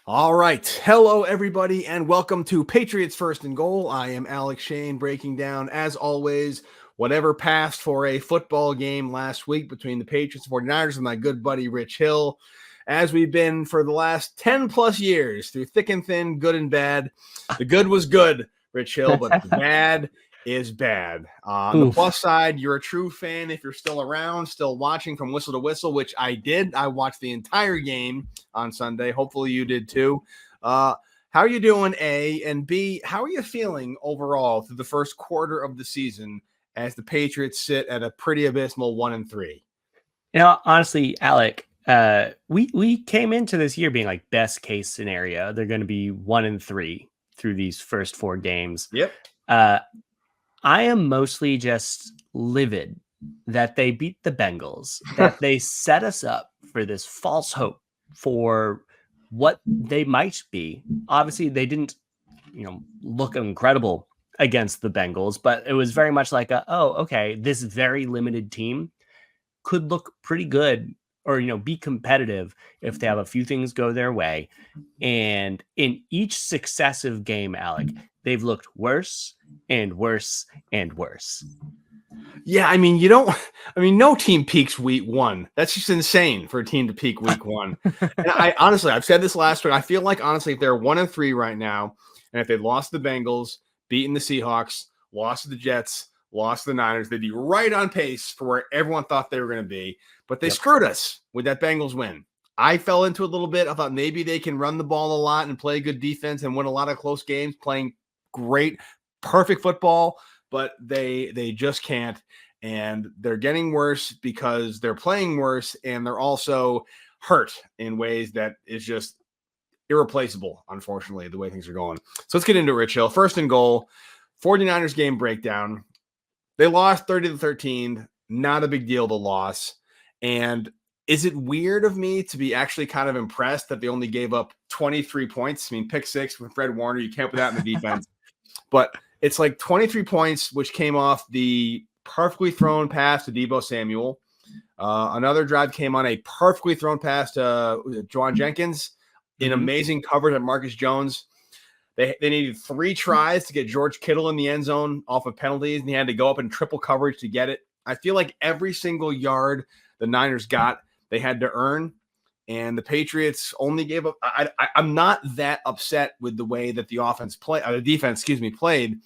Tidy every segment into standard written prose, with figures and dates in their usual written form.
All right. Hello, everybody, and welcome to Patriots First and Goal. I am Alex Shane, breaking down, as always, whatever passed for a football game last week between the Patriots and 49ers and my good buddy Rich Hill, as we've been for the last 10 plus years, through thick and thin, good and bad. The good was good, Rich Hill, but the bad is bad. On the plus side, you're a true fan if you're still around, still watching from whistle to whistle, which I did. I watched the entire game on Sunday. Hopefully you did too. How are you doing, A? And B, how are you feeling overall through the first quarter of the season as the Patriots sit at a pretty abysmal 1-3? Honestly, Alec, we came into this year being like best case scenario. They're going to be 1-3 through these first 4 games. Yep. I am mostly just livid that they beat the Bengals, that they set us up for this false hope for what they might be. Obviously, they didn't, look incredible against the Bengals, but it was very much like, okay, this very limited team could look pretty good or, be competitive if they have a few things go their way. And in each successive game, Alec, they've looked worse and worse and worse. Yeah, no team peaks week 1. That's just insane for a team to peak week 1. And I've said this last week. I feel like, honestly, if they're 1-3 right now, and if they lost the Bengals, beaten the Seahawks, lost to the Jets, lost to the Niners, they'd be right on pace for where everyone thought they were going to be. But they screwed us with that Bengals win. I fell into it a little bit. I thought maybe they can run the ball a lot and play good defense and win a lot of close games, playing great, perfect football, but they just can't. And they're getting worse because they're playing worse, and they're also hurt in ways that is just irreplaceable, unfortunately, the way things are going. So let's get into it, Rich Hill. First and goal, 49ers game breakdown. They lost 30-13. Not a big deal, the loss. And is it weird of me to be actually kind of impressed that they only gave up 23 points? I mean, pick 6 with Fred Warner. You can't put that in the defense. But it's like 23 points, which came off the perfectly thrown pass to Deebo Samuel. Another drive came on a perfectly thrown pass to Juwan Jenkins in amazing coverage at Marcus Jones. They needed 3 tries to get George Kittle in the end zone off of penalties, and he had to go up in triple coverage to get it. I feel like every single yard the Niners got, they had to earn, and the Patriots only gave up. I'm not that upset with the way that the defense played.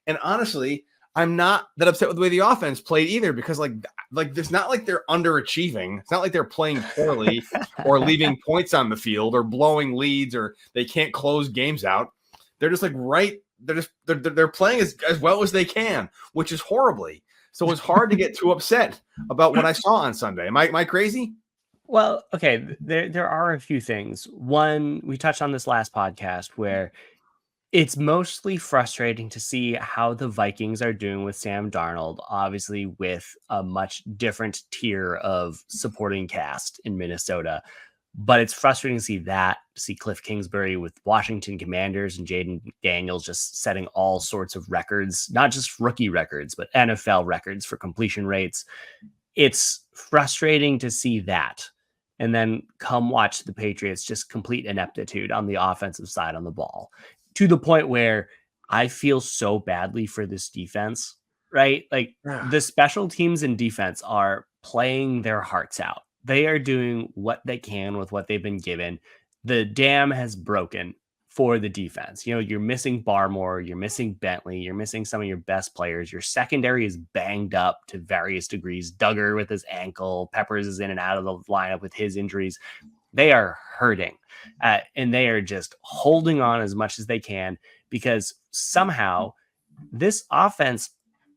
And honestly, I'm not that upset with the way the offense played either, because like it's not like they're underachieving. It's not like they're playing poorly or leaving points on the field or blowing leads or they can't close games out. They're just like they're playing as well as they can, which is horribly. So it's hard to get too upset about what I saw on Sunday. Am I crazy? Well, okay, there are a few things. One, we touched on this last podcast where it's mostly frustrating to see how the Vikings are doing with Sam Darnold, obviously with a much different tier of supporting cast in Minnesota. But it's frustrating to see Cliff Kingsbury with Washington Commanders and Jaden Daniels just setting all sorts of records, not just rookie records, but NFL records for completion rates. It's frustrating to see that. And then come watch the Patriots just complete ineptitude on the offensive side on the ball, to the point where I feel so badly for this defense, right? Like the special teams and defense are playing their hearts out. They are doing what they can with what they've been given. The dam has broken for the defense. You're missing Barmore, you're missing Bentley, you're missing some of your best players. Your secondary is banged up to various degrees. Duggar with his ankle, Peppers is in and out of the lineup with his injuries. They are hurting, and they are just holding on as much as they can, because somehow this offense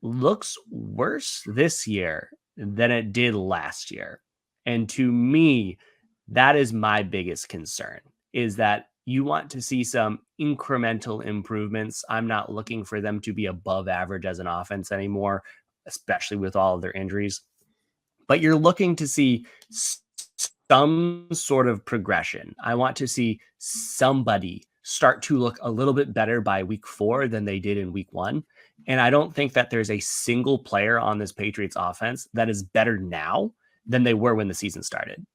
looks worse this year than it did last year. And to me, that is my biggest concern, is that you want to see some incremental improvements. I'm not looking for them to be above average as an offense anymore, especially with all of their injuries. But you're looking to see some sort of progression. I want to see somebody start to look a little bit better by week 4 than they did in week 1. And I don't think that there's a single player on this Patriots offense that is better now than they were when the season started.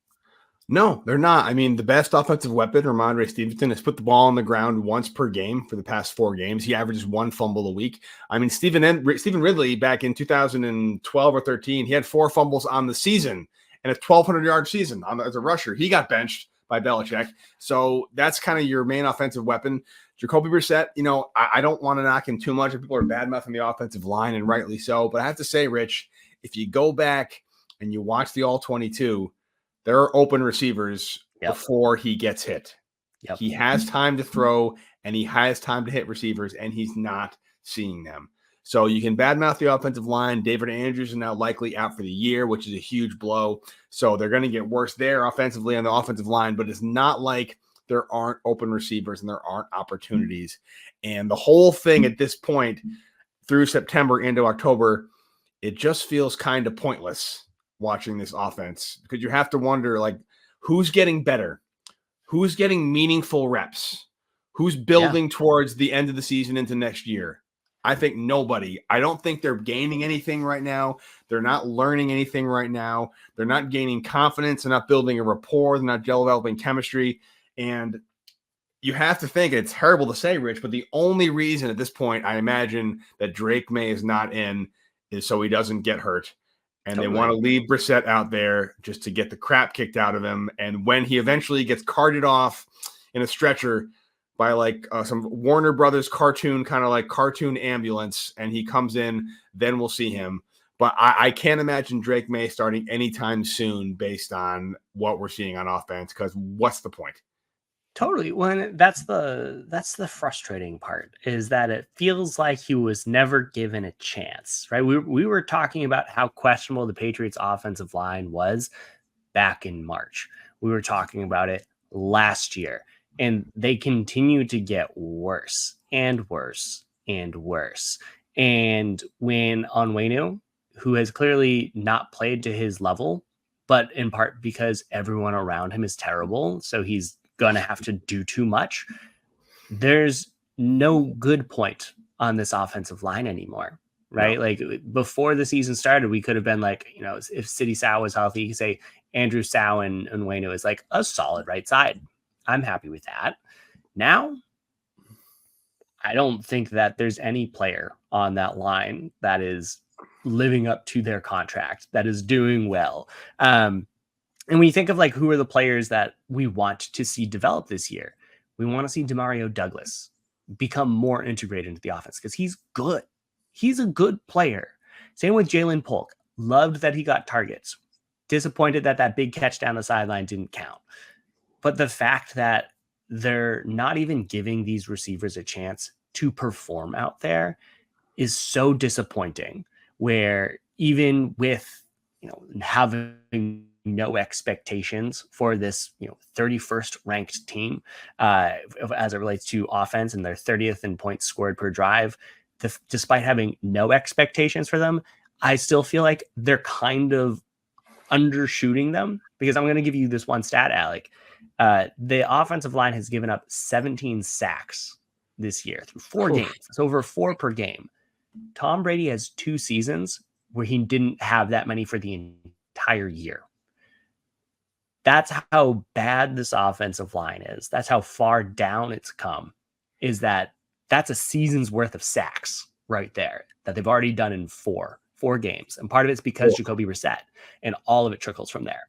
No, they're not. I mean, the best offensive weapon, Ramondre Stevenson, has put the ball on the ground once per game for the past 4 games. He averages 1 fumble a week. I mean, Stephen Ridley back in 2012 or 13, he had 4 fumbles on the season and a 1,200-yard season as a rusher. He got benched by Belichick. So that's kind of your main offensive weapon. Jacoby Brissett, I don't want to knock him too much. People are bad-mouthing the offensive line, and rightly so. But I have to say, Rich, if you go back and you watch the All-22, there are open receivers before he gets hit. Yep. He has time to throw, and he has time to hit receivers, and he's not seeing them. So you can badmouth the offensive line. David Andrews is now likely out for the year, which is a huge blow. So they're going to get worse there offensively on the offensive line, but it's not like there aren't open receivers and there aren't opportunities. And the whole thing at this point through September into October, it just feels kind of pointless watching this offense, because you have to wonder, like, who's getting better? Who's getting meaningful reps? Who's building towards the end of the season into next year? I think nobody. I don't think they're gaining anything right now. They're not learning anything right now. They're not gaining confidence. They're not building a rapport. They're not developing chemistry. And you have to think, it's terrible to say, Rich, but the only reason at this point, I imagine, that Drake May is not in is so he doesn't get hurt. And they want to leave Brissett out there just to get the crap kicked out of him. And when he eventually gets carted off in a stretcher by like some Warner Brothers cartoon, kind of like cartoon ambulance, and he comes in, then we'll see him. But I can't imagine Drake May starting anytime soon based on what we're seeing on offense, because what's the point? Totally. Well, that's the frustrating part, is that it feels like he was never given a chance, right? We were talking about how questionable the Patriots offensive line was back in March. We were talking about it last year, and they continue to get worse and worse and worse. And when Onwenu, who has clearly not played to his level, but in part because everyone around him is terrible, so he's going to have to do too much, there's no good point on this offensive line anymore, right? No. Like, before the season started, we could have been like, if City Sow was healthy, you could say Andrew Sow and Onwenu is like a solid right side. I'm happy with that. Now, I don't think that there's any player on that line that is living up to their contract, that is doing well. And when you think of like who are the players that we want to see develop this year, we want to see Demario Douglas become more integrated into the offense, because he's good. He's a good player. Same with Jalen Polk. Loved that he got targets. Disappointed that that big catch down the sideline didn't count. But the fact that they're not even giving these receivers a chance to perform out there is so disappointing, where even with, having no expectations for this, 31st ranked team as it relates to offense, and their 30th in points scored per drive, despite having no expectations for them, I still feel like they're kind of undershooting them, because I'm going to give you this one stat, Alec. The offensive line has given up 17 sacks this year through 4 games. It's over 4 per game. Tom Brady has 2 seasons where he didn't have that many for the entire year. That's how bad this offensive line is. That's how far down it's come, is that's a season's worth of sacks right there that they've already done in 4 games. And part of it's because Jacoby Brissett, and all of it trickles from there.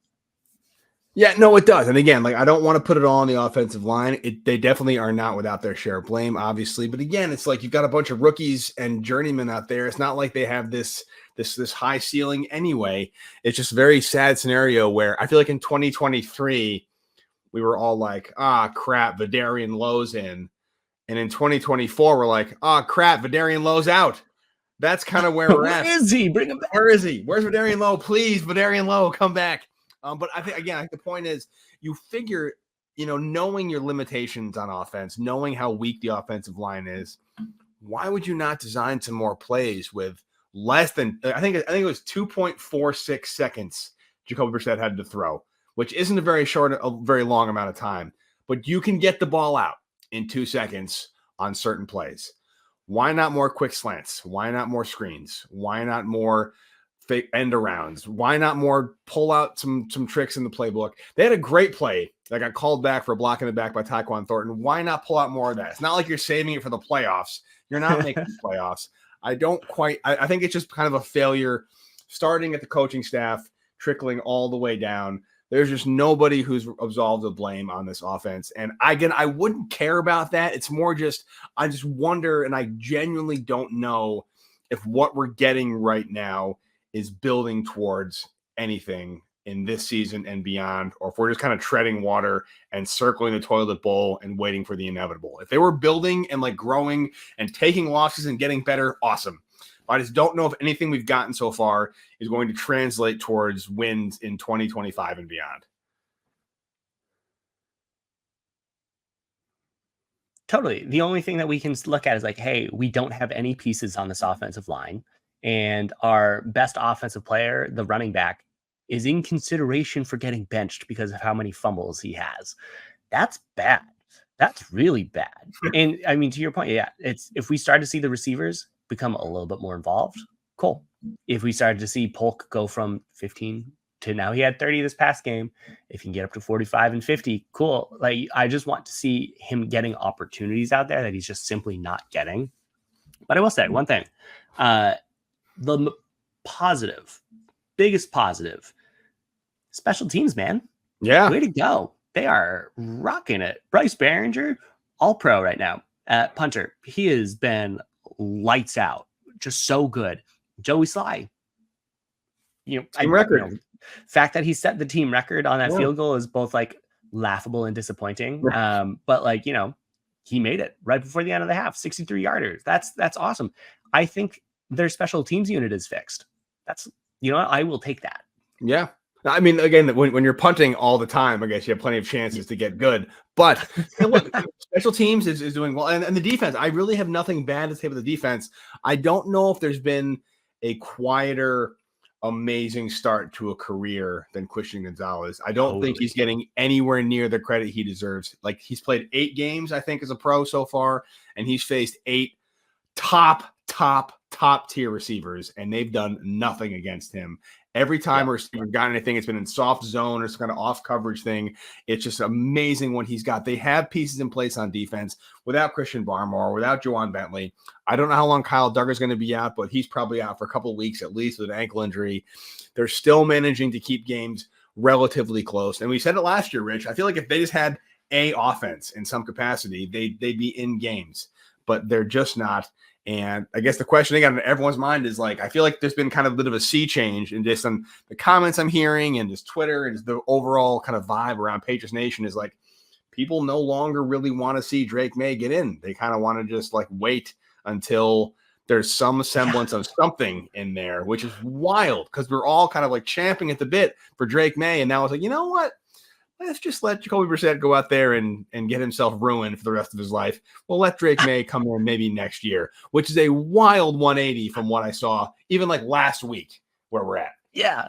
Yeah, no, it does. And again, like, I don't want to put it all on the offensive line. They definitely are not without their share of blame, obviously. But again, it's like you've got a bunch of rookies and journeymen out there. It's not like they have this high ceiling anyway. It's just a very sad scenario where I feel like in 2023, we were all like, crap, Vidarian Lowe's in. And in 2024, we're like, crap, Vidarian Lowe's out. That's kind of where we're at. Where is he? Bring him back. Where is he? Where's Vidarian Lowe? Please, Vidarian Lowe, come back. But I think, again, the point is, you figure, knowing your limitations on offense, knowing how weak the offensive line is, why would you not design some more plays with less than, I think it was 2.46 seconds Jacoby Brissett had to throw, which isn't a very long amount of time, but you can get the ball out in 2 seconds on certain plays. Why not more quick slants? Why not more screens? Why not more fake end arounds? Why not more pull out some tricks in the playbook? They had a great play that got called back for blocking the back by Tyquan Thornton. Why not pull out more of that? It's not like you're saving it for the playoffs. You're not making the playoffs. I think it's just kind of a failure starting at the coaching staff, trickling all the way down. There's just nobody who's absolved of blame on this offense. And I wouldn't care about that. It's more just, I just wonder, and I genuinely don't know if what we're getting right now is building towards anything in this season and beyond, or if we're just kind of treading water and circling the toilet bowl and waiting for the inevitable. If they were building and like growing and taking losses and getting better, awesome. I just don't know if anything we've gotten so far is going to translate towards wins in 2025 and beyond. Totally. The only thing that we can look at is like, hey, we don't have any pieces on this offensive line. And our best offensive player, the running back, is in consideration for getting benched because of how many fumbles he has. That's bad. That's really bad. And I mean, to your point, yeah, it's if we start to see the receivers become a little bit more involved, cool. If we started to see Polk go from 15 to now he had 30 this past game, if he can get up to 45 and 50, cool. Like, I just want to see him getting opportunities out there that he's just simply not getting. But I will say one thing, the biggest positive, special teams, man. Yeah. Way to go. They are rocking it. Bryce Behringer, all pro right now at punter. He has been lights out, just so good. Joey Sly, team record. Fact that he set the team record on that field goal is both like laughable and disappointing. But like, he made it right before the end of the half, 63 yarders. That's awesome. I think their special teams unit is fixed. That's, I will take that. Yeah. I mean, again, when you're punting all the time, I guess you have plenty of chances to get good. But look, special teams is doing well. And the defense, I really have nothing bad to say about the defense. I don't know if there's been a quieter, amazing start to a career than Christian Gonzalez. I don't think he's getting anywhere near the credit he deserves. Like, he's played 8 games, I think, as a pro so far, and he's faced 8 top tier receivers, and they've done nothing against him. Every time a receiver got anything, it's been in soft zone or some kind of off coverage thing. It's just amazing what he's got. They have pieces in place on defense without Christian Barmore, without Juwan Bentley. I don't know how long Kyle Duggar's going to be out, but he's probably out for a couple of weeks at least with an ankle injury. They're still managing to keep games relatively close. And we said it last year, Rich. I feel like if they just had a offense in some capacity, they'd be in games, but they're just not. And I guess the question they got in everyone's mind is like, I feel like there's been kind of a bit of a sea change in just on the comments I'm hearing and just Twitter and just the overall kind of vibe around Patriots Nation is like, people no longer really want to see Drake May get in. They kind of want to just like wait until there's some semblance of something in there, which is wild because we're all kind of like champing at the bit for Drake May. And now it's like, you know what? Let's just let Jacoby Brissett go out there and get himself ruined for the rest of his life. We'll let Drake May come in maybe next year, which is a wild 180 from what I saw even like last week where we're at. Yeah,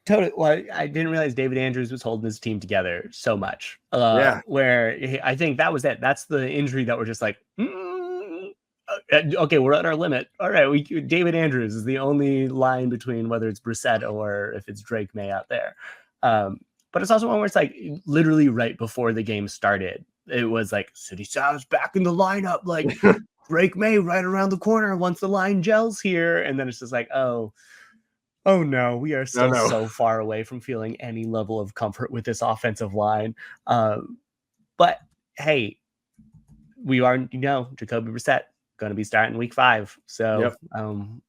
totally. Well, I didn't realize David Andrews was holding his team together so much. Where I think that was it. That's the injury that we're just like, okay, we're at our limit. All right, David Andrews is the only line between whether it's Brissett or if it's Drake May out there. But it's also one where it's like literally right before the game started, it was like City Sal's back in the lineup, like Drake May right around the corner once the line gels here. And then it's just like, oh no, we are still so far away from feeling any level of comfort with this offensive line. But hey, we are, Jacoby Brissett going to be starting week 5. So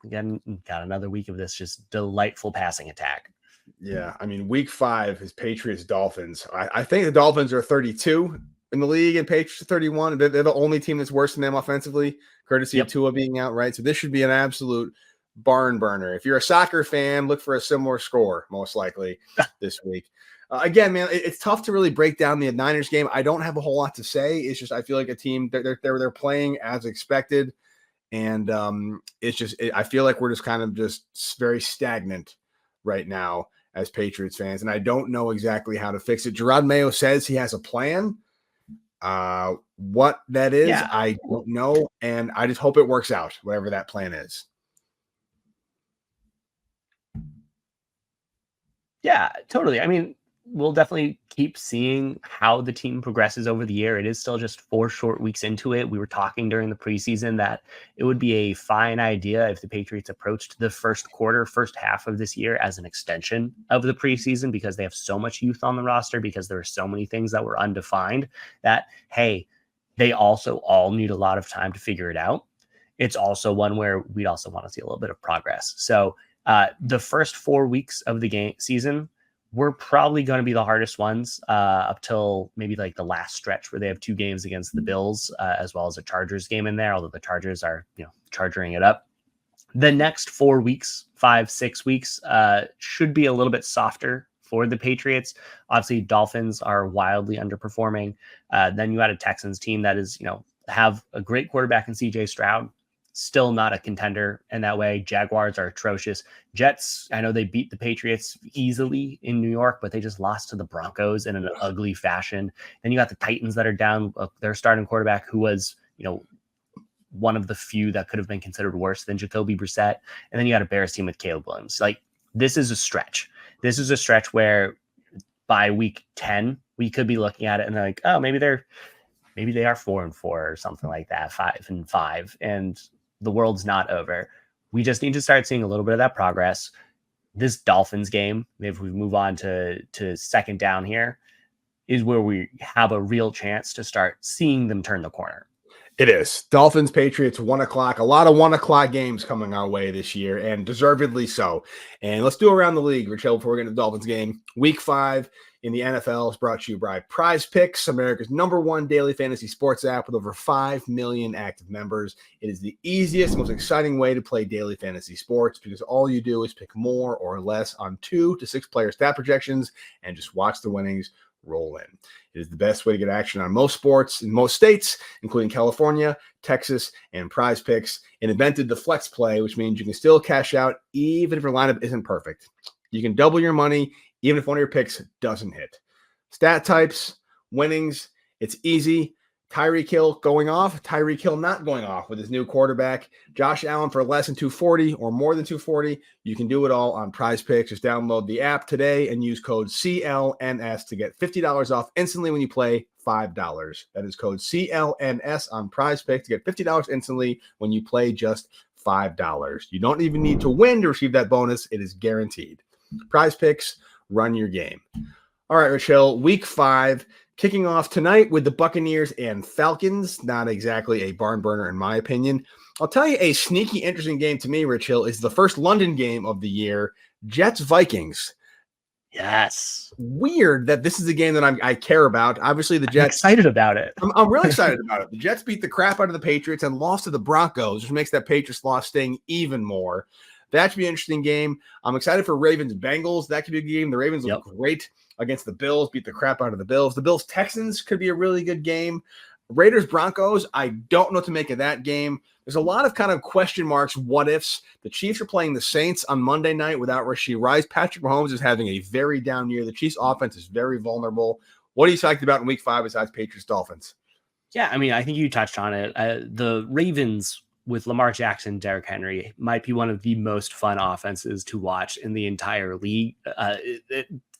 again, got another week of this just delightful passing attack. Yeah, I mean, week 5 is Patriots Dolphins. I think the Dolphins are 32 in the league and Patriots are 31. They're the only team that's worse than them offensively, courtesy of Tua being out, right? So this should be an absolute barn burner. If you're a soccer fan, look for a similar score, most likely, this week. Again, man, it's tough to really break down the Niners game. I don't have a whole lot to say. It's just I feel like a team, they're playing as expected. And I feel like we're just kind of just very stagnant right now as Patriots fans, and I don't know exactly how to fix it. Gerard Mayo says he has a plan. What that is, I don't know, and I just hope it works out, whatever that plan is. Yeah, totally. I mean, we'll definitely keep seeing how the team progresses over the year. It is still just 4 short weeks into it. We were talking during the preseason that it would be a fine idea if the Patriots approached the first half of this year as an extension of the preseason, because they have so much youth on the roster, because there are so many things that were undefined that, hey, they also all need a lot of time to figure it out. It's also one where we'd also want to see a little bit of progress. So the first 4 weeks of the game season were probably going to be the hardest ones up till maybe like the last stretch where they have 2 games against the Bills, as well as a Chargers game in there, although the Chargers are, charging it up. The next 4 weeks, 5-6 weeks, should be a little bit softer for the Patriots. Obviously, Dolphins are wildly underperforming. Then you had a Texans team that is, have a great quarterback in CJ Stroud, still not a contender in that way. Jaguars are atrocious. Jets, I know they beat the Patriots easily in New York, but they just lost to the Broncos in an ugly fashion. Then you got the Titans that are down their starting quarterback, who was, one of the few that could have been considered worse than Jacoby Brissett. And then you got a Bears team with Caleb Williams. Like, this is a stretch. This is a stretch where by week 10, we could be looking at it and like, oh, maybe they are 4-4 or something like that, 5-5, and the world's not over. We just need to start seeing a little bit of that progress. This Dolphins game, if we move on to second down here, is where we have a real chance to start seeing them turn the corner. It is. Dolphins, Patriots, 1 o'clock. A lot of 1 o'clock games coming our way this year, and deservedly so. And let's do around the league, Richelle, before we get into the Dolphins game. Week 5 in the NFL is brought to you by Prize Picks, America's #1 daily fantasy sports app with over 5 million active members. It is the easiest, most exciting way to play daily fantasy sports, because all you do is pick more or less on 2 to 6 player stat projections and just watch the winnings roll in. It is the best way to get action on most sports in most states, including California, Texas, and Prize Picks. It invented the flex play, which means you can still cash out even if your lineup isn't perfect. You can double your money even if one of your picks doesn't hit. Stat types, winnings, it's easy. Tyreek Hill going off, Tyreek Hill not going off with his new quarterback. Josh Allen for less than 240 or more than 240. You can do it all on Prize Picks. Just download the app today and use code CLNS to get $50 off instantly when you play $5. That is code CLNS on Prize Picks to get $50 instantly when you play just $5. You don't even need to win to receive that bonus. It is guaranteed. Prize Picks, run your game. All right, Rochelle, week 5. Kicking off tonight with the Buccaneers and Falcons. Not exactly a barn burner, in my opinion. I'll tell you a sneaky, interesting game to me, Rich Hill, is the first London game of the year, Jets-Vikings. Yes. Weird that this is the game that I care about. Obviously, the Jets. I'm excited about it. I'm really excited about it. The Jets beat the crap out of the Patriots and lost to the Broncos, which makes that Patriots loss sting even more. That should be an interesting game. I'm excited for Ravens-Bengals. That could be a game. The Ravens look great against the Bills, beat the crap out of the Bills. The Bills-Texans could be a really good game. Raiders-Broncos, I don't know what to make of that game. There's a lot of kind of question marks, what-ifs. The Chiefs are playing the Saints on Monday night without Rashee Rice. Patrick Mahomes is having a very down year. The Chiefs' offense is very vulnerable. What are you talking about in week 5 besides Patriots-Dolphins? Yeah, I mean, I think you touched on it. The Ravens with Lamar Jackson, Derrick Henry might be one of the most fun offenses to watch in the entire league.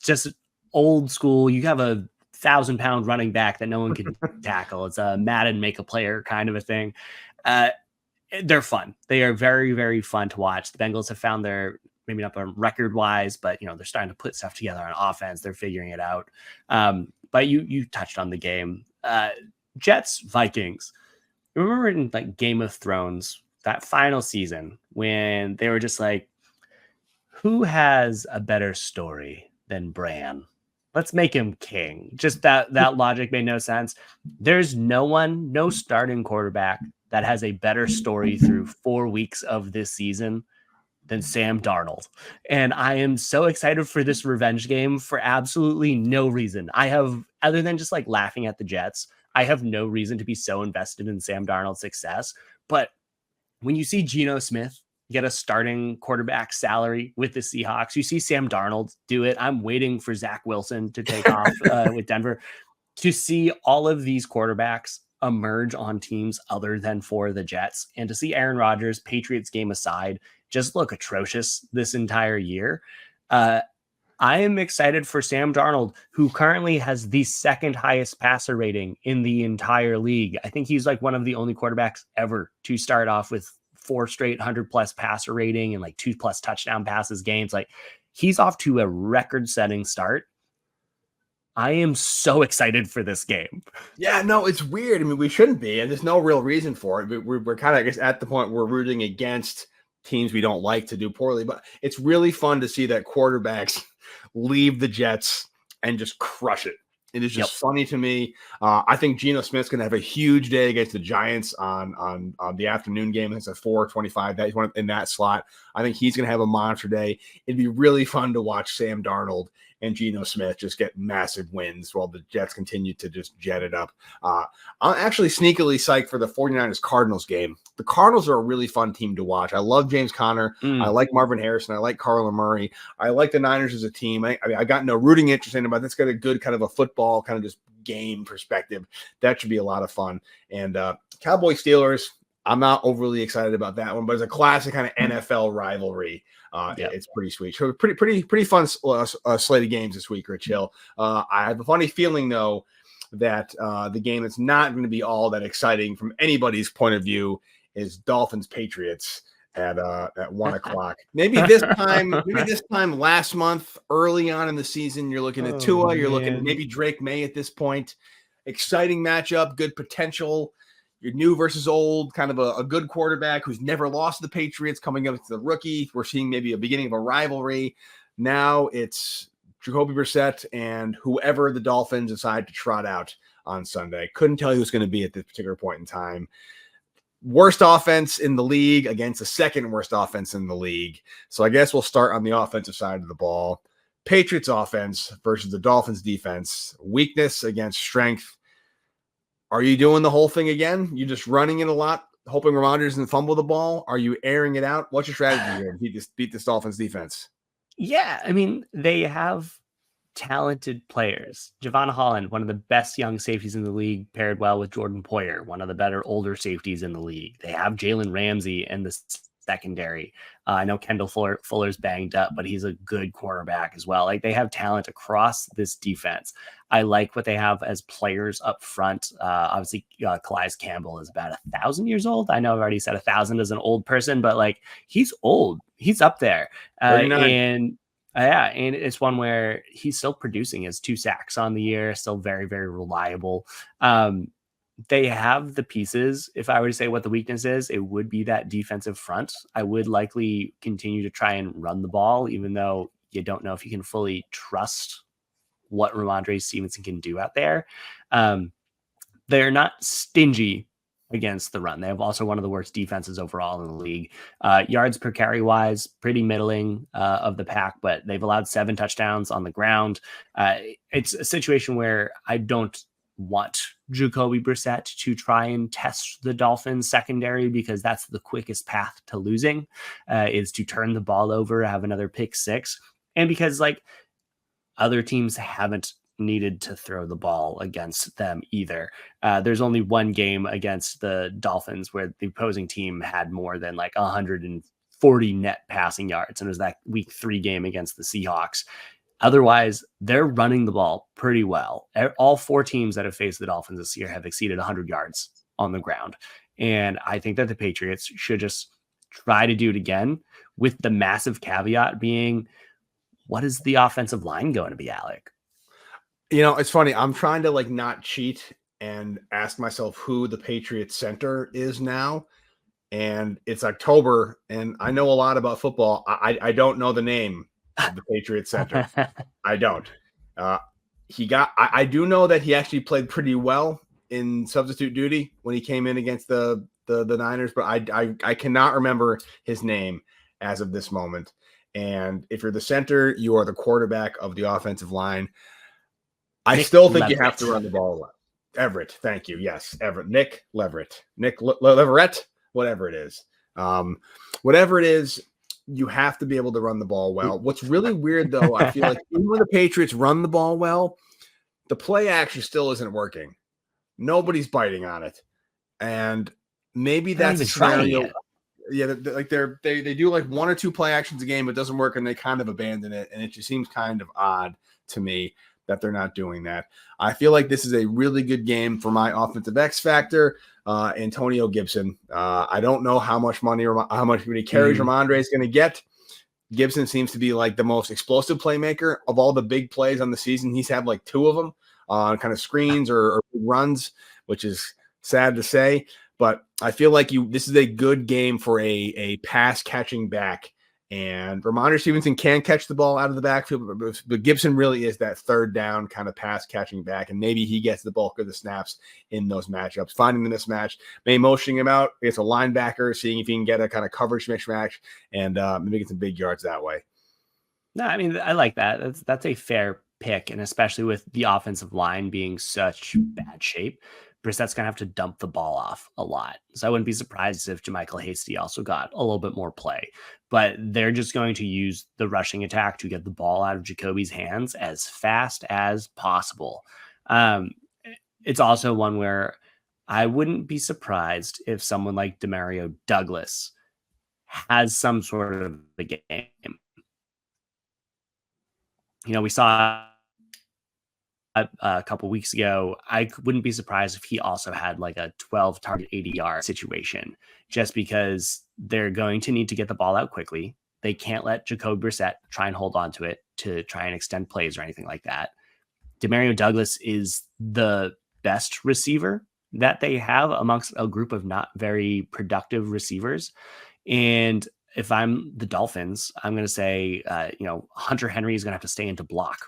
Just old school. You have a 1,000-pound running back that no one can tackle. It's a Madden make a player kind of a thing. They're fun. They are very, very fun to watch. The Bengals have found their, maybe not record wise, but they're starting to put stuff together on offense. They're figuring it out. But you touched on the game. Jets, Vikings. Remember in like Game of Thrones, that final season when they were just like, who has a better story than Bran? Let's make him king. Just that logic made no sense. There's no starting quarterback that has a better story through 4 weeks of this season than Sam Darnold. And I am so excited for this revenge game for absolutely no reason. I have, other than just like laughing at the Jets, I have no reason to be so invested in Sam Darnold's success. But when you see Geno Smith get a starting quarterback salary with the Seahawks, you see Sam Darnold do it. I'm waiting for Zach Wilson to take off with Denver. To see all of these quarterbacks emerge on teams other than for the Jets, and to see Aaron Rodgers, Patriots game aside, just look atrocious this entire year. I am excited for Sam Darnold, who currently has the second highest passer rating in the entire league. I think he's like one of the only quarterbacks ever to start off with 4 straight 100+ passer rating and like 2+ touchdown passes games. Like, he's off to a record-setting start. I am so excited for this game. Yeah, no, it's weird. I mean, we shouldn't be, and there's no real reason for it. But we're kind of, I guess, at the point we're rooting against teams we don't like to do poorly. But it's really fun to see that quarterbacks leave the Jets and just crush it. It is just funny to me. I think Geno Smith's going to have a huge day against the Giants on the afternoon game. It's at 4:25. That he's one in that slot. I think he's going to have a monster day. It'd be really fun to watch Sam Darnold and Geno Smith just get massive wins while the Jets continue to just jet it up. I'm actually sneakily psyched for the 49ers-Cardinals game. The Cardinals are a really fun team to watch. I love James Conner. I like Marvin Harrison. I like Kyler Murray. I like the Niners as a team. I got no rooting interest in it, but that's got a good kind of a football kind of just game perspective. That should be a lot of fun. And Cowboys-Steelers, I'm not overly excited about that one, but it's a classic kind of NFL rivalry. It's pretty sweet. So pretty fun slate of games this week, Rich Hill. I have a funny feeling, though, that the game that's not going to be all that exciting from anybody's point of view is Dolphins Patriots at 1 o'clock. Maybe this time last month, early on in the season, you're looking at Tua. You're looking at maybe Drake May at this point. Exciting matchup, good potential. Your new versus old, kind of a good quarterback who's never lost to the Patriots coming up to the rookie. We're seeing maybe a beginning of a rivalry. Now it's Jacoby Brissett and whoever the Dolphins decide to trot out on Sunday. Couldn't tell you who's going to be at this particular point in time. Worst offense in the league against the second worst offense in the league. So I guess we'll start on the offensive side of the ball. Patriots offense versus the Dolphins defense. Weakness against strength. Are you doing the whole thing again? You just running it a lot, hoping Rodgers doesn't fumble the ball? Are you airing it out? What's your strategy here to beat this Dolphins defense? Yeah, I mean, they have talented players. Javon Holland, one of the best young safeties in the league, paired well with Jordan Poyer, one of the better older safeties in the league. They have Jalen Ramsey in the secondary. I know Kendall Fuller's banged up, but he's a good cornerback as well. Like, they have talent across this defense. I like what they have as players up front. Obviously, Calais Campbell is about 1,000 years old. I know I've already said 1,000 as an old person, but like, he's old. He's up there. And it's one where he's still producing his 2 sacks on the year, still very, very reliable. They have the pieces. If I were to say what the weakness is, it would be that defensive front. I would likely continue to try and run the ball, even though you don't know if you can fully trust what Ramondre Stevenson can do out there. They're not stingy against the run. They have also one of the worst defenses overall in the league. Yards per carry wise, pretty middling of the pack, but they've allowed 7 touchdowns on the ground. It's a situation where I don't want Jacoby Brissett to try and test the Dolphins secondary, because that's the quickest path to losing, is to turn the ball over, have another pick 6. And because like other teams haven't needed to throw the ball against them either. There's only one game against the Dolphins where the opposing team had more than like 140 net passing yards. And it was that week 3 game against the Seahawks. Otherwise, they're running the ball pretty well. All 4 teams that have faced the Dolphins this year have exceeded 100 yards on the ground. And I think that the Patriots should just try to do it again, with the massive caveat being, what is the offensive line going to be, Alec? You know, it's funny. I'm trying to like not cheat and ask myself who the Patriots center is now. And it's October, and I know a lot about football. I don't know the name of the Patriots center. I don't. I do know that he actually played pretty well in substitute duty when he came in against the Niners, but I cannot remember his name as of this moment. And if you're the center, you are the quarterback of the offensive line. I still think you have to run the ball well. Everett, thank you. Yes, Everett. Nick Leverett. Leverett, whatever it is. Whatever it is, you have to be able to run the ball well. What's really weird, though, I feel like even when the Patriots run the ball well, the play action still isn't working. Nobody's biting on it. And maybe that's a scenario. Yeah, they do like one or two play actions a game, but it doesn't work, and they kind of abandon it, and it just seems kind of odd to me that they're not doing that. I feel like this is a really good game for my offensive X factor, Antonio Gibson. I don't know how much money carries Ramondre is going to get. Gibson seems to be like the most explosive playmaker of all the big plays on the season. He's had like two of them on kind of screens or runs, which is sad to say. But I feel like this is a good game for a pass catching back. And Ramondre Stevenson can catch the ball out of the backfield, but Gibson really is that third down kind of pass catching back. And maybe he gets the bulk of the snaps in those matchups, finding the mismatch, maybe motioning him out against a linebacker, seeing if he can get a kind of coverage mismatch and maybe get some big yards that way. No, I mean, I like that. That's a fair pick. And especially with the offensive line being such bad shape, Brissett's going to have to dump the ball off a lot. So I wouldn't be surprised if JaMychal Hasty also got a little bit more play. But they're just going to use the rushing attack to get the ball out of Jacoby's hands as fast as possible. It's also one where I wouldn't be surprised if someone like Demario Douglas has some sort of a game. We saw a couple weeks ago. I wouldn't be surprised if he also had like a 12 target 80-yard situation, just because they're going to need to get the ball out quickly. They can't let Jacoby Brissett try and hold on to it to try and extend plays or anything like that. Demario Douglas is the best receiver that they have amongst a group of not very productive receivers. And if I'm the Dolphins, I'm going to say, Hunter Henry is going to have to stay into block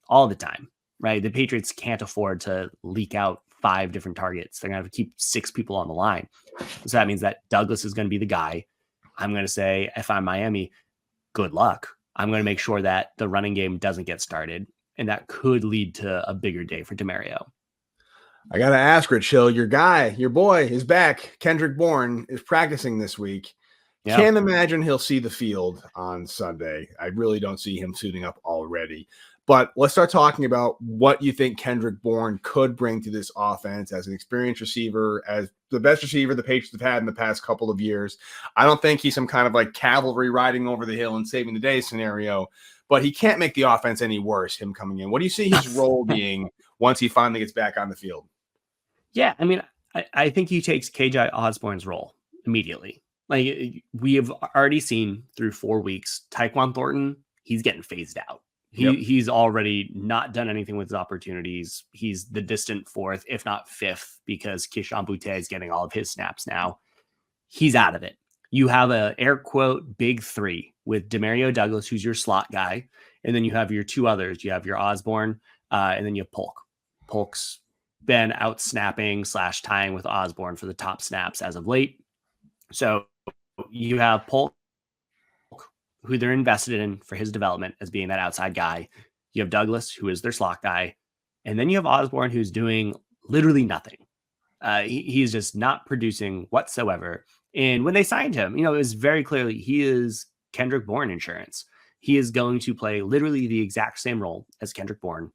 all the time, right? The Patriots can't afford to leak out 5 different targets. They're going to have to keep 6 people on the line. So that means that Douglas is going to be the guy. I'm going to say, if I'm Miami, good luck. I'm going to make sure that the running game doesn't get started, and that could lead to a bigger day for Demario. I got to ask, Rich Hill, your guy, your boy is back. Kendrick Bourne is practicing this week. Yep. Can't imagine he'll see the field on Sunday. I really don't see him suiting up already. But let's start talking about what you think Kendrick Bourne could bring to this offense as an experienced receiver, as the best receiver the Patriots have had in the past couple of years. I don't think he's some kind of like cavalry riding over the hill and saving the day scenario, but he can't make the offense any worse, him coming in. What do you see his role being once he finally gets back on the field? Yeah, I mean, I think he takes KJ Osborne's role immediately. Like, we have already seen through 4 weeks, Tyquan Thornton, he's getting phased out. He's already not done anything with his opportunities. He's the distant 4th, if not 5th, because Keyshawn Boutte is getting all of his snaps now. He's out of it. You have a air quote big 3 with Demario Douglas, who's your slot guy, and then you have your 2 others. You have your Osborne, and then you have Polk. Polk's been out snapping / tying with Osborne for the top snaps as of late. So you have Polk, who they're invested in for his development as being that outside guy. You have Douglas, who is their slot guy. And then you have Osborne, who's doing literally nothing. He's just not producing whatsoever. And when they signed him, it was very clearly he is Kendrick Bourne insurance. He is going to play literally the exact same role as Kendrick Bourne,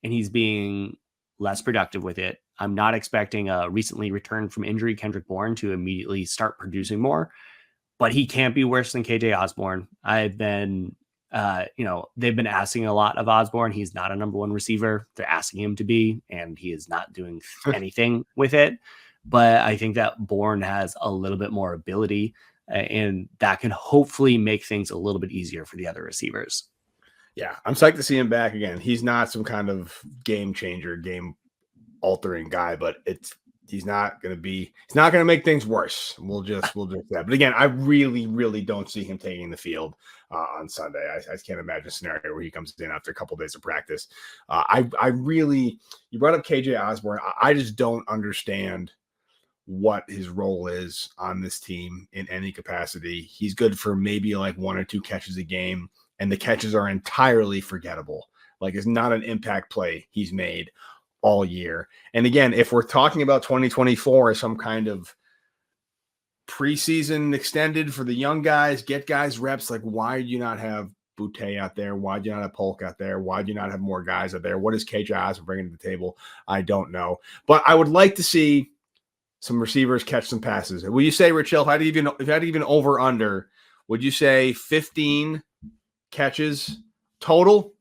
and he's being less productive with it. I'm not expecting a recently returned from injury Kendrick Bourne to immediately start producing more, but he can't be worse than KJ Osborne. I've been, they've been asking a lot of Osborne. He's not a number 1 receiver. They're asking him to be, and he is not doing anything with it. But I think that Bourne has a little bit more ability, and that can hopefully make things a little bit easier for the other receivers. Yeah, I'm psyched to see him back again. He's not some kind of game changer, game altering guy, but he's not going to make things worse. We'll just that. But again, I really don't see him taking the field on Sunday. I can't imagine a scenario where he comes in after a couple of days of practice. You brought up KJ Osborne. I just don't understand what his role is on this team in any capacity. He's good for maybe like 1 or 2 catches a game, and the catches are entirely forgettable. Like, it's not an impact play he's made all year. And again, if we're talking about 2024 as some kind of preseason extended for the young guys, get guys reps, like, why do you not have Boutte out there? Why do you not have Polk out there? Why do you not have more guys out there? What is KJ Osborne bringing to the table? I don't know. But I would like to see some receivers catch some passes. Will you say, Rich Hill, if I had even over under, would you say 15 catches total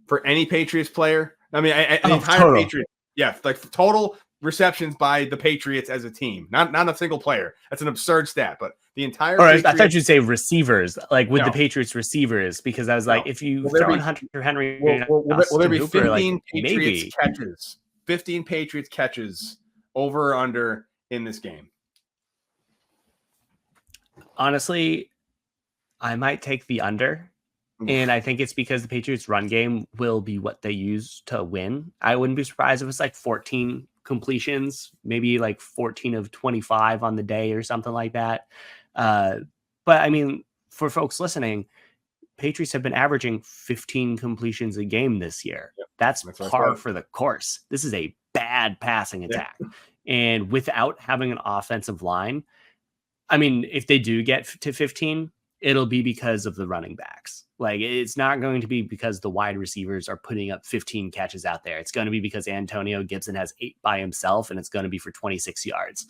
for any Patriots player? I mean, the entire total. Patriots. Yeah, like total receptions by the Patriots as a team, not a single player. That's an absurd stat, but the entire. I thought you'd say receivers, like with No. the Patriots receivers, because I was like, if you throw in Hunter Henry, will there be Hooper, 15 like, Patriots maybe catches? 15 Patriots catches over or under in this game? Honestly, I might take the under. And I think it's because the Patriots run game will be what they use to win. I wouldn't be surprised if it's like 14 completions, maybe like 14 of 25 on the day or something like that. But I mean, for folks listening, Patriots have been averaging 15 completions a game this year. Yep. That's par for the course. This is a bad passing attack. And without having an offensive line, I mean, if they do get to 15, it'll be because of the running backs. Like, it's not going to be because the wide receivers are putting up 15 catches out there. It's going to be because Antonio Gibson has 8 by himself, and it's going to be for 26 yards.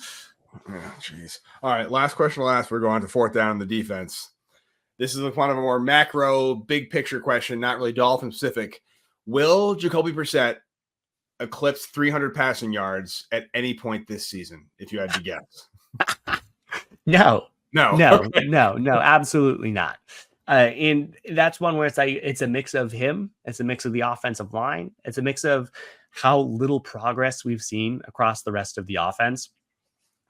Jeez. All right, last question I'll ask. We're going to fourth down in the defense. This is kind of a more macro, big picture question, not really Dolphin specific. Will Jacoby Brissett eclipse 300 passing yards at any point this season, if you had to guess? No, okay. no, absolutely not. And that's one where it's like, it's a mix of him. It's a mix of the offensive line. It's a mix of how little progress we've seen across the rest of the offense.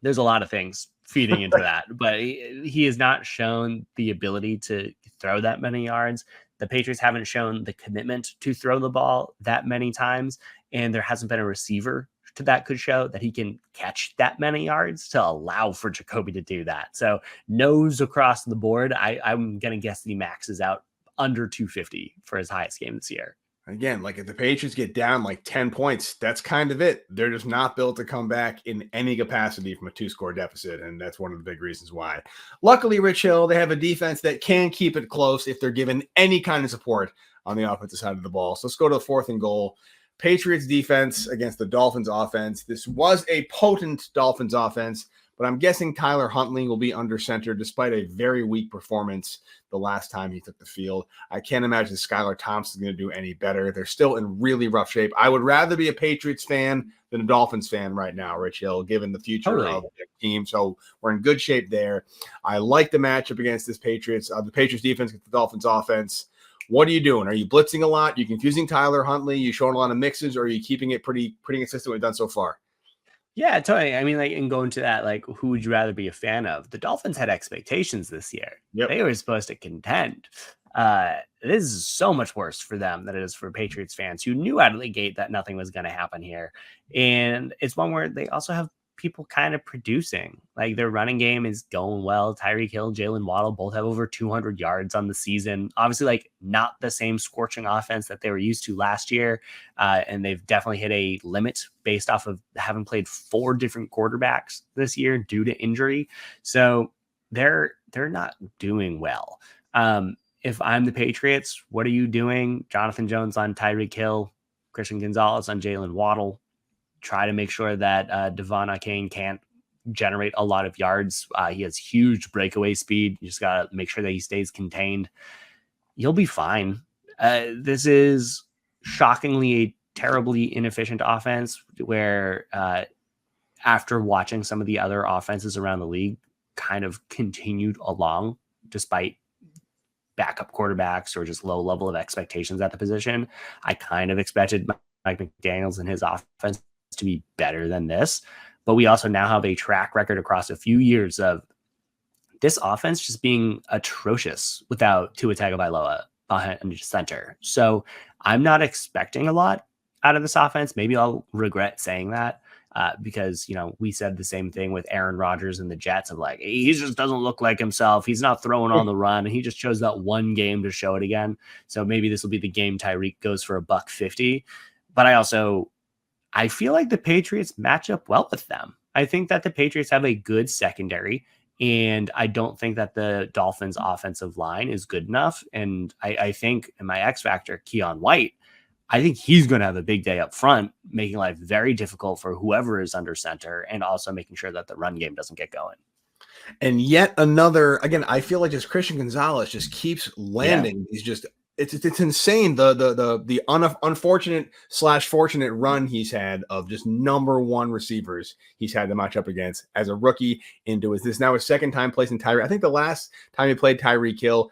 There's a lot of things feeding into that, but he has not shown the ability to throw that many yards. The Patriots haven't shown the commitment to throw the ball that many times, and there hasn't been a receiver that could show that he can catch that many yards to allow for Jacoby to do that. So nose across the board, I'm going to guess that he maxes out under 250 for his highest game this year. Again, like if the Patriots get down like 10 points, that's kind of it. They're just not built to come back in any capacity from a 2-score deficit, and that's one of the big reasons why. Luckily, Rich Hill, they have a defense that can keep it close if they're given any kind of support on the offensive side of the ball. So let's go to the 4th and goal. Patriots defense against the Dolphins offense. This was a potent Dolphins offense, but I'm guessing Tyler Huntley will be under center despite a very weak performance the last time he took the field. I can't imagine Skylar Thompson is going to do any better. They're still in really rough shape. I would rather be a Patriots fan than a Dolphins fan right now, Rich Hill, given the future of the team. So we're in good shape there. I like the matchup against this Patriots. The Patriots defense against the Dolphins offense. What are you doing? Are you blitzing a lot? Are you confusing Tyler Huntley? Are you showing a lot of mixes, or are you keeping it pretty consistent what we've done so far? Yeah, totally. I mean, like, and going to that, like, who would you rather be a fan of? The Dolphins had expectations this year. Yep. They were supposed to contend. This is so much worse for them than it is for Patriots fans who knew out of the gate that nothing was going to happen here. And it's one where they also have people kind of producing. Like, their running game is going well. Tyreek Hill, Jalen Waddle both have over 200 yards on the season. Obviously, like, not the same scorching offense that they were used to last year. And they've definitely hit a limit based off of having played 4 different quarterbacks this year due to injury. So they're not doing well. If I'm the Patriots, what are you doing? Jonathan Jones on Tyreek Hill, Christian Gonzalez on Jalen Waddle. Try to make sure that Devon Achane can't generate a lot of yards. He has huge breakaway speed. You just got to make sure that he stays contained. You'll be fine. This is shockingly a terribly inefficient offense where after watching some of the other offenses around the league kind of continued along despite backup quarterbacks or just low level of expectations at the position, I kind of expected Mike McDaniels and his offense to be better than this. But we also now have a track record across a few years of this offense just being atrocious without Tua Tagovailoa behind center. So I'm not expecting a lot out of this offense. Maybe I'll regret saying that because, you know, we said the same thing with Aaron Rodgers and the Jets of like, he just doesn't look like himself. He's not throwing on the run. And he just chose that one game to show it again. So maybe this will be the game Tyreek goes for $150. But I feel like the Patriots match up well with them. I think that the Patriots have a good secondary, and I don't think that the Dolphins offensive line is good enough. And I think in my X factor, Keon White, I think he's going to have a big day up front, making life very difficult for whoever is under center and also making sure that the run game doesn't get going. And yet another, again, I feel like just Christian Gonzalez just keeps landing. He's just, it's insane. The unfortunate / fortunate run he's had of just number one receivers he's had to match up against as a rookie into this now his second time placing Tyreek. I think the last time he played Tyreek Hill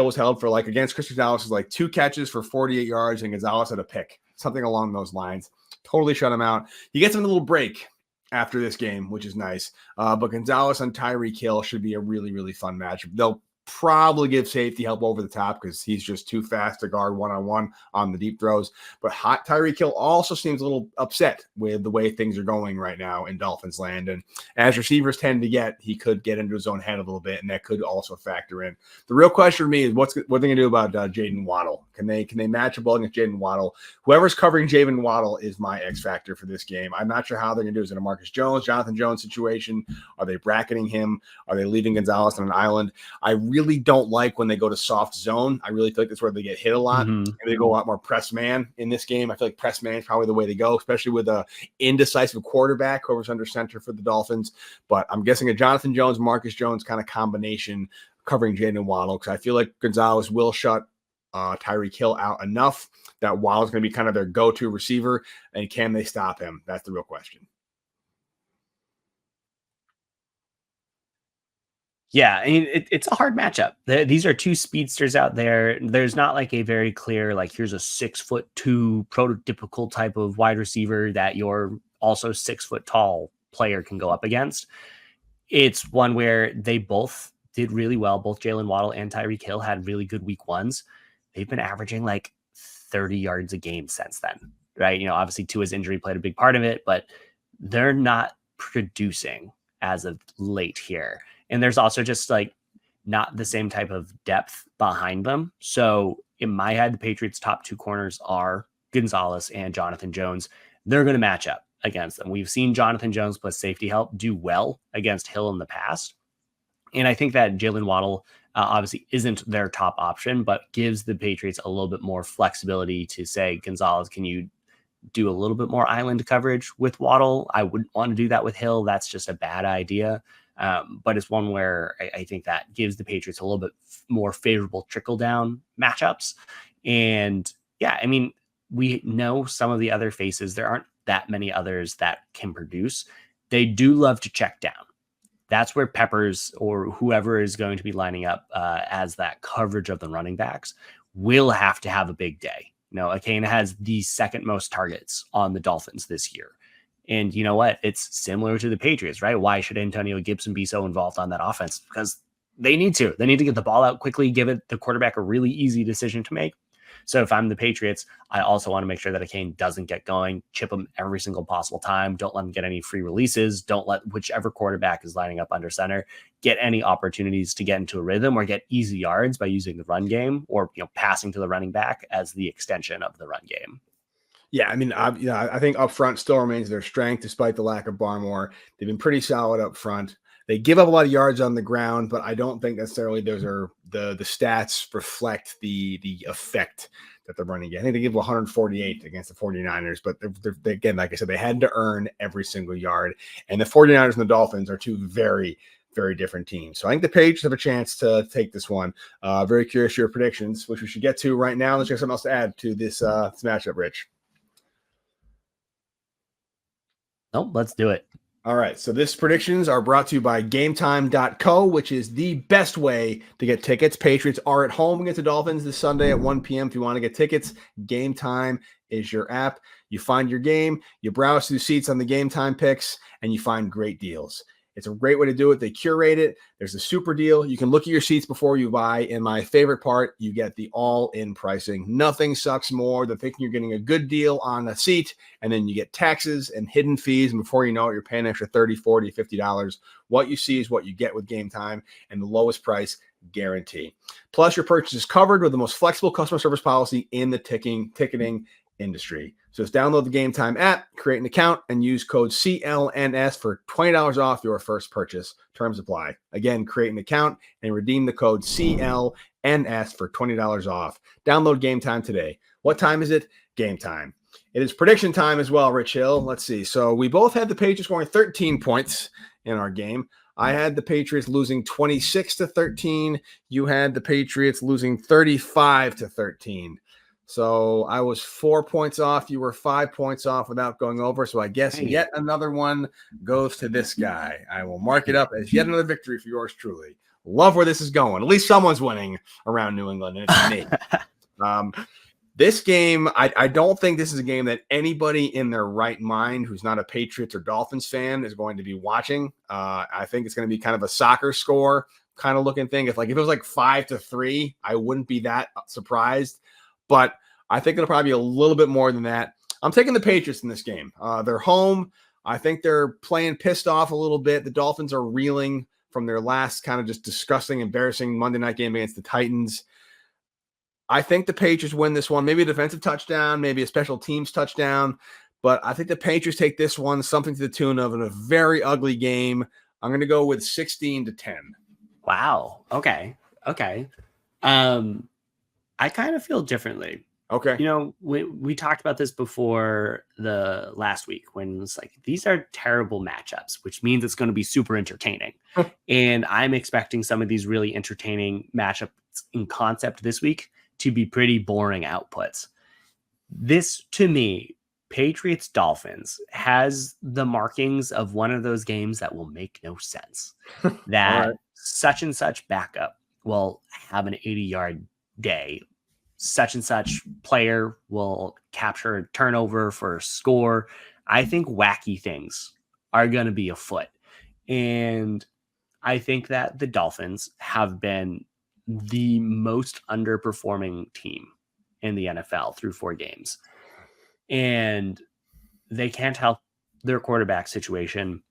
was held for like against Christian Gonzalez was like 2 catches for 48 yards and Gonzalez had a pick, something along those lines. Totally shut him out. He gets him a little break after this game, which is nice. But Gonzalez on Tyreek Hill should be a really, really fun match. They'll probably give safety help over the top because he's just too fast to guard one-on-one on the deep throws. But hot Tyreek Hill also seems a little upset with the way things are going right now in Dolphins land. And as receivers tend to get, he could get into his own head a little bit, and that could also factor in. The real question for me is what are they going to do about Jaden Waddle? Can they match a ball against Jaden Waddle? Whoever's covering Jaden Waddle is my X factor for this game. I'm not sure how they're going to do. Is it a Marcus Jones, Jonathan Jones situation? Are they bracketing him? Are they leaving Gonzalez on an island? I really don't like when they go to soft zone. I really feel like that's where they get hit a lot. And they go a lot more press man in this game. I feel like press man is probably the way to go, especially with a indecisive quarterback whoever's under center for the Dolphins. But I'm guessing a Jonathan Jones, Marcus Jones kind of combination covering Jaden Waddle because I feel like Gonzalez will shut Tyreek Hill out enough that Waddle's going to be kind of their go-to receiver. And can they stop him? That's the real question. Yeah, I mean, it's a hard matchup. These are 2 speedsters out there. There's not like a very clear, like, here's a 6'2" prototypical type of wide receiver that your also 6 foot tall player can go up against. It's one where they both did really well. Both Jalen Waddle and Tyreek Hill had really good week 1s. They've been averaging like 30 yards a game since then, right? You know, obviously Tua's injury played a big part of it, but they're not producing as of late here. And there's also just like not the same type of depth behind them. So in my head, the Patriots' top 2 corners are Gonzalez and Jonathan Jones. They're going to match up against them. We've seen Jonathan Jones plus safety help do well against Hill in the past. And I think that Jalen Waddle obviously isn't their top option, but gives the Patriots a little bit more flexibility to say, Gonzalez, can you do a little bit more island coverage with Waddle? I wouldn't want to do that with Hill. That's just a bad idea. But it's one where I think that gives the Patriots a little bit more favorable trickle-down matchups. And yeah, I mean, we know some of the other faces. There aren't that many others that can produce. They do love to check down. That's where Peppers or whoever is going to be lining up as that coverage of the running backs will have to have a big day. You know, Akane has the 2nd most targets on the Dolphins this year. And you know what? It's similar to the Patriots, right? Why should Antonio Gibson be so involved on that offense? Because they need to. They need to get the ball out quickly, give it the quarterback a really easy decision to make. So if I'm the Patriots, I also want to make sure that Akane doesn't get going, chip him every single possible time. Don't let him get any free releases. Don't let whichever quarterback is lining up under center get any opportunities to get into a rhythm or get easy yards by using the run game or, you know, passing to the running back as the extension of the run game. Yeah, I mean, I think up front still remains their strength despite the lack of Barmore. They've been pretty solid up front. They give up a lot of yards on the ground, but I don't think necessarily those are the stats reflect the effect that they're running. I think they give 148 against the 49ers, but they again, like I said, they had to earn every single yard. And the 49ers and the Dolphins are 2 very, very different teams. So I think the Patriots have a chance to take this one. Very curious to your predictions, which we should get to right now. Let's get something else to add to this matchup, Rich. Oh, let's do it. All right, so this predictions are brought to you by GameTime.co, which is the best way to get tickets. Patriots are at home against the Dolphins this Sunday at 1 p.m. If you want to get tickets, Game Time is your app. You find your game, you browse through seats on the Game Time picks, and you find great deals. It's a great way to do it. They curate it. There's a super deal. You can look at your seats before you buy. And my favorite part, you get the all-in pricing. Nothing sucks more than thinking you're getting a good deal on a seat, and then you get taxes and hidden fees. And before you know it, you're paying an extra $30, $40, $50. What you see is what you get with Game Time, and the lowest price guarantee. Plus, your purchase is covered with the most flexible customer service policy in the ticketing industry. So just download the Game Time app, create an account, and use code CLNS for $20 off your first purchase. Terms apply. Again, create an account and redeem the code CLNS for $20 off. Download Game Time today. What time is it? Game time. It is prediction time as well, Rich Hill. Let's see. So we both had the Patriots scoring 13 points in our game. I had the Patriots losing 26-13. You had the Patriots losing 35-13. So I was 4 points off. You were 5 points off without going over. So I guess yet another one goes to this guy. I will mark it up as yet another victory for yours truly. Love where this is going. At least someone's winning around New England, and it's me. This game, I don't think this is a game that anybody in their right mind who's not a Patriots or Dolphins fan is going to be watching. I think it's going to be kind of a soccer score kind of looking thing. If it was like 5-3, I wouldn't be that surprised. But I think it'll probably be a little bit more than that. I'm taking the Patriots in this game. They're home. I think they're playing pissed off a little bit. The Dolphins are reeling from their last kind of just disgusting, embarrassing Monday night game against the Titans. I think the Patriots win this one, maybe a defensive touchdown, maybe a special teams touchdown. But I think the Patriots take this one, something to the tune of in a very ugly game. I'm going to go with 16-10. Wow. Okay. I kind of feel differently. Okay. You know, we talked about this before the last week when it's like, these are terrible matchups, which means it's going to be super entertaining. And I'm expecting some of these really entertaining matchups in concept this week to be pretty boring outputs. This, to me, Patriots Dolphins has the markings of one of those games that will make no sense. That such and such backup will have an 80-yard day. Such and such player will capture a turnover for a score. I think wacky things are going to be afoot. And I think that the Dolphins have been the most underperforming team in the NFL through 4 games. And they can't help their quarterback situation.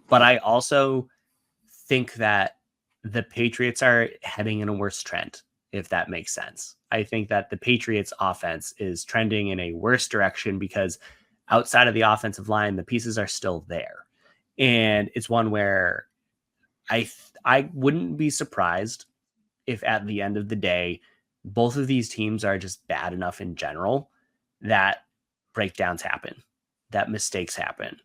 But I also think that the Patriots are heading in a worse trend, if that makes sense. I think that the Patriots offense is trending in a worse direction because outside of the offensive line, the pieces are still there. And it's one where I wouldn't be surprised if at the end of the day, both of these teams are just bad enough in general that breakdowns happen, that mistakes happen,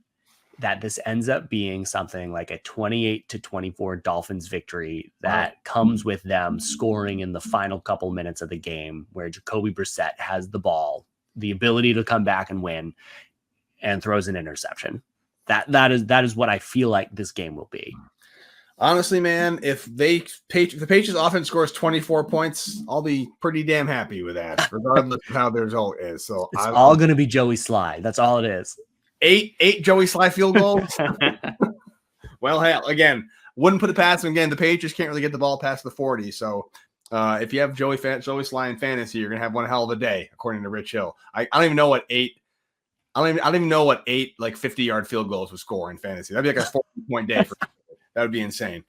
that this ends up being something like a 28-24 Dolphins victory that comes with them scoring in the final couple minutes of the game where Jacoby Brissett has the ball, the ability to come back and win, and throws an interception. That is what I feel like this game will be. Honestly, man, if the Patriots offense scores 24 points, I'll be pretty damn happy with that, regardless of how their result is. So it's all going to be Joey Sly. That's all it is. 8 Joey Sly field goals. Well, hell, again, wouldn't put it past them. Again, the Patriots can't really get the ball past the 40. So if you have Joey Sly in fantasy, you're gonna have one hell of a day, according to Rich Hill. I don't even know what 8. I don't even know what 8 like 50-yard field goals would score in fantasy. That'd be like a 40-point day for. That would be insane.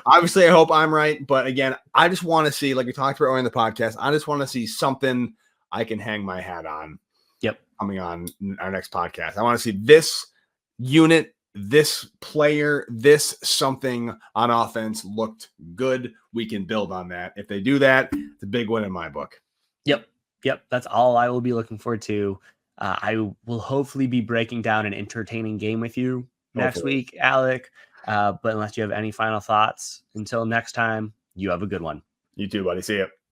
Obviously, I hope I'm right. But again, I just want to see, like we talked about earlier in the podcast, I just want to see something I can hang my hat on. Yep. Coming on our next podcast. I want to see this unit, this player, this something on offense looked good. We can build on that. If they do that, it's a big win in my book. Yep. That's all I will be looking forward to. I will hopefully be breaking down an entertaining game with you next week, Alec. But unless you have any final thoughts, until next time, you have a good one. You too, buddy. See ya.